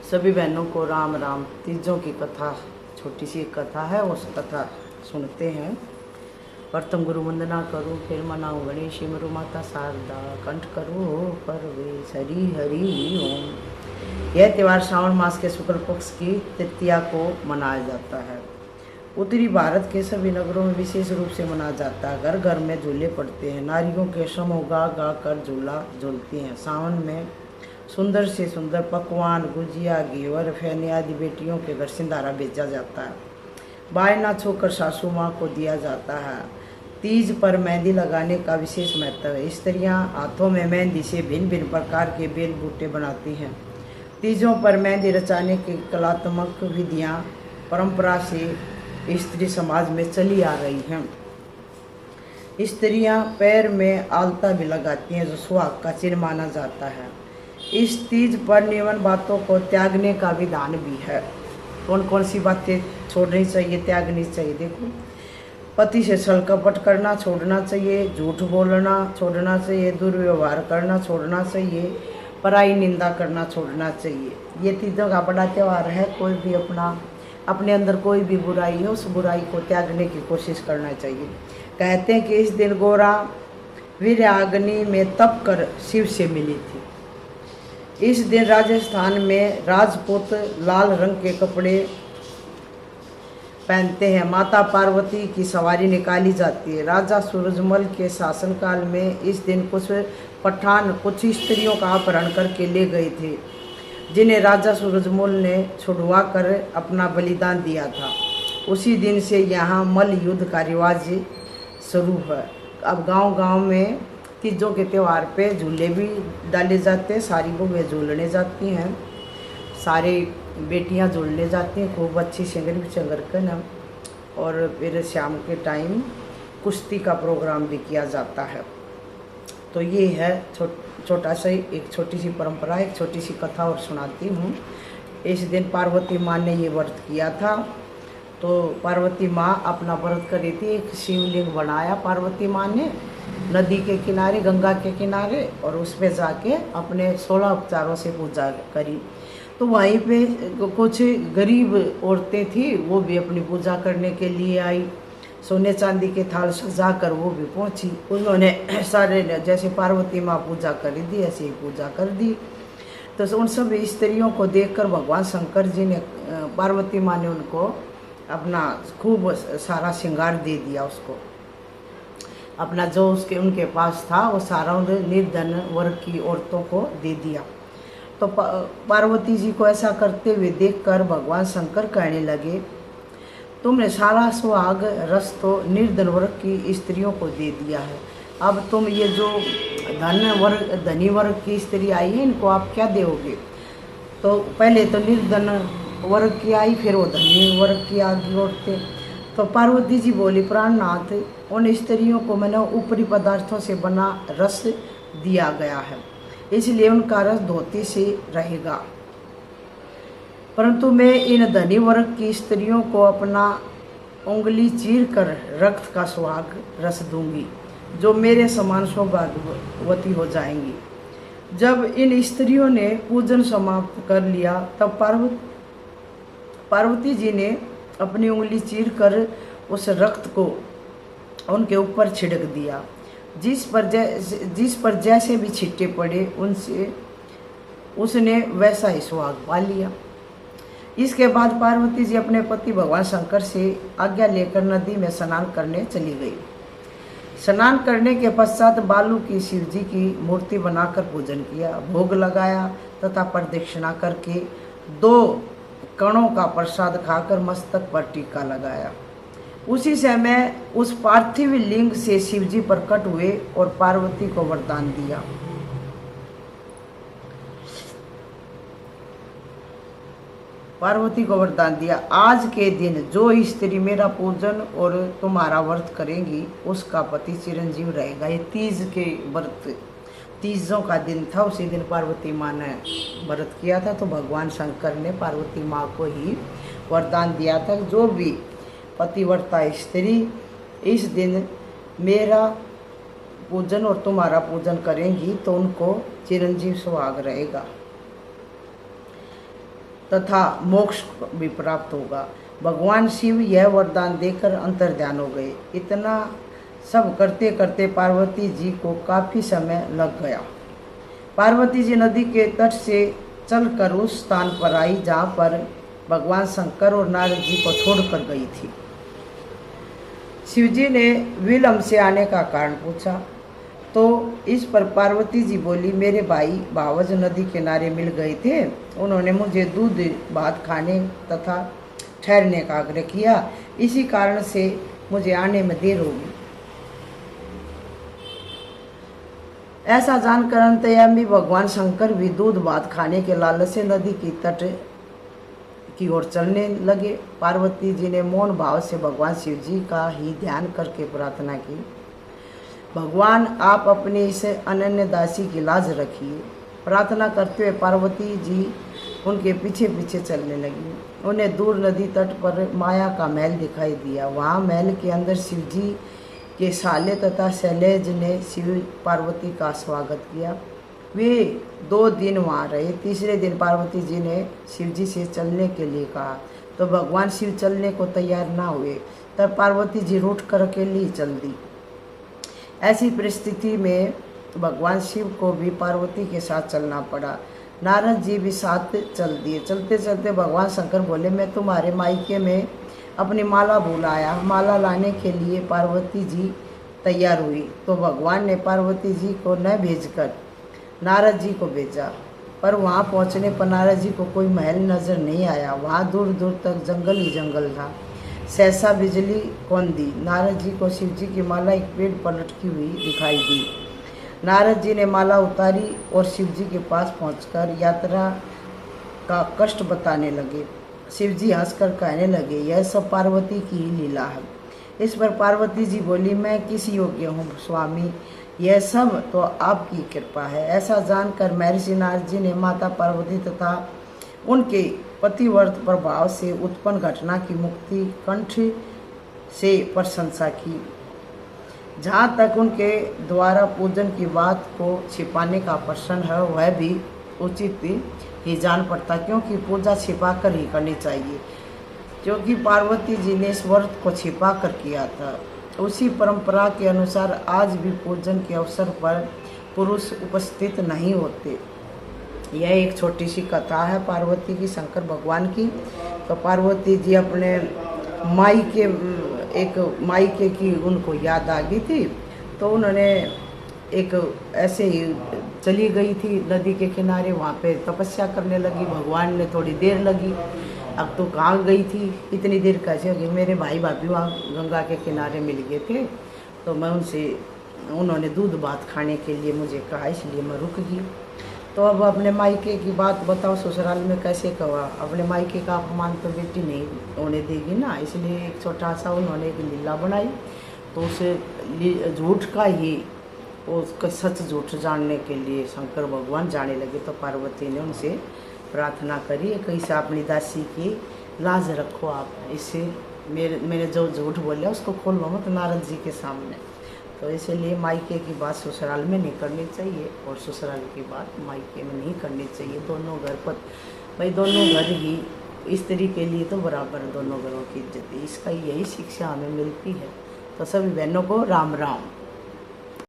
सभी बहनों को राम राम। तीजों की कथा, छोटी सी कथा है, उस कथा सुनते हैं। प्रथम गुरु वंदना करूँ, फिर मनाऊँ गणेश, मरु माता शारदा, कंठ करूँ परवेश, हरि हरि ओम। यह त्यौहार श्रावण मास के शुक्ल पक्ष की तृतीया को मनाया जाता है। उत्तरी भारत के सभी नगरों में विशेष रूप से मनाया जाता है। घर घर में झूले पड़ते हैं, नारियों के समूह गा गा कर झूला झूलती हैं। सावन में सुंदर से सुंदर पकवान, गुजिया, घेवर, फैनी आदि बेटियों के घर सिंधारा भेजा जाता है। बायना छोकर सासू माँ को दिया जाता है। तीज पर मेहंदी लगाने का विशेष महत्व है। स्त्रियाँ हाथों में मेहंदी से भिन्न भिन्न प्रकार के बेल बूटे बनाती हैं। तीजों पर मेहंदी रचाने की कलात्मक विधियाँ परंपरा से स्त्री समाज में चली आ रही हैं। स्त्रियाँ पैर में आलता भी लगाती हैं, जो सुहाग का चिन्ह माना जाता है। इस तीज पर नियमन बातों को त्यागने का विधान भी है। कौन कौन सी बातें छोड़नी चाहिए, त्यागनी चाहिए? देखो, पति से छल कपट करना छोड़ना चाहिए, झूठ बोलना छोड़ना चाहिए, दुर्व्यवहार करना छोड़ना चाहिए, पराई निंदा करना छोड़ना चाहिए। ये तीजों का बड़ा त्यौहार है। कोई भी अपने अंदर कोई भी बुराई है, उस बुराई को त्यागने की कोशिश करना चाहिए। कहते हैं कि इस दिन गोरा वीराग्नि में तप कर शिव से मिली थी। इस दिन राजस्थान में राजपूत लाल रंग के कपड़े पहनते हैं। माता पार्वती की सवारी निकाली जाती है। राजा सूरजमल के शासनकाल में इस दिन कुछ पठान कुछ स्त्रियों का अपहरण करके ले गए थे, जिन्हें राजा सूरजमल ने छुड़वा कर अपना बलिदान दिया था। उसी दिन से यहाँ मल्ल युद्ध का रिवाज शुरू है। अब गांव-गांव में तीजों के त्यौहार पे झूले भी डाले जाते हैं। सारी बहूएं झूलने जाती हैं, सारी बेटियां झूलने जाती हैं, खूब अच्छी सिंगर कर ना। और फिर शाम के टाइम कुश्ती का प्रोग्राम भी किया जाता है। तो ये है छोटा सा एक छोटी सी परंपरा, एक छोटी सी कथा और सुनाती हूँ। इस दिन पार्वती माँ ने ये व्रत किया था। तो पार्वती माँ अपना व्रत कर रही थी। एक शिवलिंग बनाया पार्वती माँ ने नदी के किनारे, गंगा के किनारे, और उस पर जाके अपने 16 उपचारों से पूजा करी। तो वहीं पे कुछ गरीब औरतें थी, वो भी अपनी पूजा करने के लिए आई। सोने चांदी के थाल सजा कर वो भी पहुंची। उन्होंने सारे जैसे पार्वती माँ पूजा कर दी, ऐसे ही पूजा कर दी। तो उन सब स्त्रियों को देखकर भगवान शंकर जी ने, पार्वती माँ ने उनको अपना खूब सारा श्रृंगार दे दिया। उसको अपना जो उनके पास था वो सारा निर्धन वर्ग की औरतों को दे दिया। तो पार्वती जी को ऐसा करते हुए देखकर भगवान शंकर कहने लगे, तुमने सारा सुहाग रस तो निर्धन वर्ग की स्त्रियों को दे दिया है। अब तुम ये जो धनी वर्ग की स्त्री आई है, इनको आप क्या दोगे? तो पहले तो निर्धन वर्ग की आई, फिर वो धनी वर्ग की आगे औरतें। तो पार्वती जी बोली, प्राणनाथ, उन स्त्रियों को मैंने ऊपरी पदार्थों से बना रस दिया गया है, इसलिए उनका रस धोती से रहेगा। परंतु मैं इन धनी वर्ग की स्त्रियों को अपना उंगली चीर कर रक्त का सुहाग रस दूंगी, जो मेरे समान सौभाग्यवती हो जाएंगी। जब इन स्त्रियों ने पूजन समाप्त कर लिया, तब पार्वती जी ने अपनी उंगली चीर कर उस रक्त को उनके ऊपर छिड़क दिया। जिस पर जैसे भी छिट्टे पड़े, उनसे उसने वैसा ही सुहाग पा लिया। इसके बाद पार्वती जी अपने पति भगवान शंकर से आज्ञा लेकर नदी में स्नान करने चली गई। स्नान करने के पश्चात बालू की शिव जी की मूर्ति बनाकर पूजन किया, भोग लगाया तथा प्रदक्षिणा करके 2 कणों का प्रसाद खाकर मस्तक पर टीका लगाया। उसी समय उस पार्थिव लिंग से शिवजी प्रकट हुए और पार्वती को वरदान दिया। आज के दिन जो स्त्री मेरा पूजन और तुम्हारा व्रत करेंगी, उसका पति चिरंजीव रहेगा। ये तीज के व्रत, तीजों का दिन था। उसी दिन पार्वती माँ ने व्रत किया था। तो भगवान शंकर ने पार्वती माँ को ही वरदान दिया था, जो भी पतिव्रता स्त्री इस दिन मेरा पूजन और तुम्हारा पूजन करेंगी, तो उनको चिरंजीव सुहाग रहेगा। तथा मोक्ष भी प्राप्त होगा। भगवान शिव यह वरदान देकर अंतर्ध्यान हो गए। इतना सब करते करते पार्वती जी को काफ़ी समय लग गया। पार्वती जी नदी के तट से चलकर उस स्थान पर आई जहाँ पर भगवान शंकर और नारद जी को छोड़कर गई थी। शिवजी ने विलंब से आने का कारण पूछा तो इस पर पार्वती जी बोली, मेरे भाई भावज नदी किनारे मिल गए थे। उन्होंने मुझे दूध भात खाने तथा ठहरने का आग्रह किया, इसी कारण से मुझे आने में देर होगी। ऐसा जानकर अंतर्यामी भगवान शंकर भी दूध भात खाने के लालच से नदी की तट की ओर चलने लगे। पार्वती जी ने मौन भाव से भगवान शिव जी का ही ध्यान करके प्रार्थना की, भगवान आप अपने इस अनन्य दासी की लाज रखिए। प्रार्थना करते हुए पार्वती जी उनके पीछे पीछे चलने लगी। उन्हें दूर नदी तट पर माया का महल दिखाई दिया। वहाँ महल के अंदर शिव जी के साले तथा शैलेज ने शिव पार्वती का स्वागत किया। वे 2 दिन वहाँ रहे। तीसरे दिन पार्वती जी ने शिव जी से चलने के लिए कहा तो भगवान शिव चलने को तैयार ना हुए। तब पार्वती जी रूठ कर अकेली ही चल दी। ऐसी परिस्थिति में भगवान शिव को भी पार्वती के साथ चलना पड़ा। नारद जी भी साथ चल दिए। चलते चलते भगवान शंकर बोले, मैं तुम्हारे मायके में अपनी माला भूल आया। माला लाने के लिए पार्वती जी तैयार हुई तो भगवान ने पार्वती जी को न भेजकर नारद जी को भेजा, पर वहाँ पहुँचने पर नारद जी को कोई महल नजर नहीं आया। वहाँ दूर दूर तक जंगल ही जंगल था। सहसा बिजली कौंधी। नारद जी को शिव जी की माला एक पेड़ पर लटकी हुई दिखाई दी। नारद जी ने माला उतारी और शिव जी के पास पहुंचकर यात्रा का कष्ट बताने लगे। शिव जी हंसकर कहने लगे, यह सब पार्वती की ही लीला है। इस पर पार्वती जी बोली, मैं किस योग्य हूँ स्वामी, यह सब तो आपकी कृपा है। ऐसा जानकर महर्षि नारद जी ने माता पार्वती तथा उनके पतिव्रत प्रभाव से उत्पन्न घटना की मुक्ति कंठ से प्रशंसा की। जहाँ तक उनके द्वारा पूजन की बात को छिपाने का प्रश्न है, वह भी उचित ही जान पड़ता, क्योंकि पूजा छिपा कर ही करनी चाहिए। क्योंकि पार्वती जी ने इस व्रत को छिपा कर किया था, उसी परंपरा के अनुसार आज भी पूजन के अवसर पर पुरुष उपस्थित नहीं होते। यह एक छोटी सी कथा है पार्वती की शंकर भगवान की। तो पार्वती जी अपने मायके की उनको याद आ गई थी, तो उन्होंने एक ऐसे ही चली गई थी नदी के किनारे, वहाँ पे तपस्या करने लगी। भगवान ने थोड़ी देर लगी, अब तो कहाँ गई थी, इतनी देर कैसे होगी। मेरे भाई भाभी वहाँ गंगा के किनारे मिल गए थे, तो मैं उन्होंने दूध भात खाने के लिए मुझे कहा, इसलिए मैं रुक गई। तो अब अपने मायके की बात बताओ, ससुराल में कैसे कहा। अपने मायके का अपमान तो बेटी नहीं होने देगी ना, इसलिए एक छोटा सा उन्होंने एक लीला बनाई। तो उसे झूठ का ही उसका सच झूठ जानने के लिए शंकर भगवान जाने लगे। तो पार्वती ने उनसे प्रार्थना करी, कैसे अपनी दासी की लाज रखो आप, इससे मैंने जो झूठ बोला उसको खोलो मत नारद जी के सामने। तो इसलिए मायके की बात ससुराल में नहीं करनी चाहिए और ससुराल की बात मायके में नहीं करनी चाहिए। दोनों घर पर भाई, दोनों घर ही स्त्री के लिए तो बराबर दोनों घरों की इज्जत है। इसका यही शिक्षा हमें मिलती है। तो सभी बहनों को राम राम।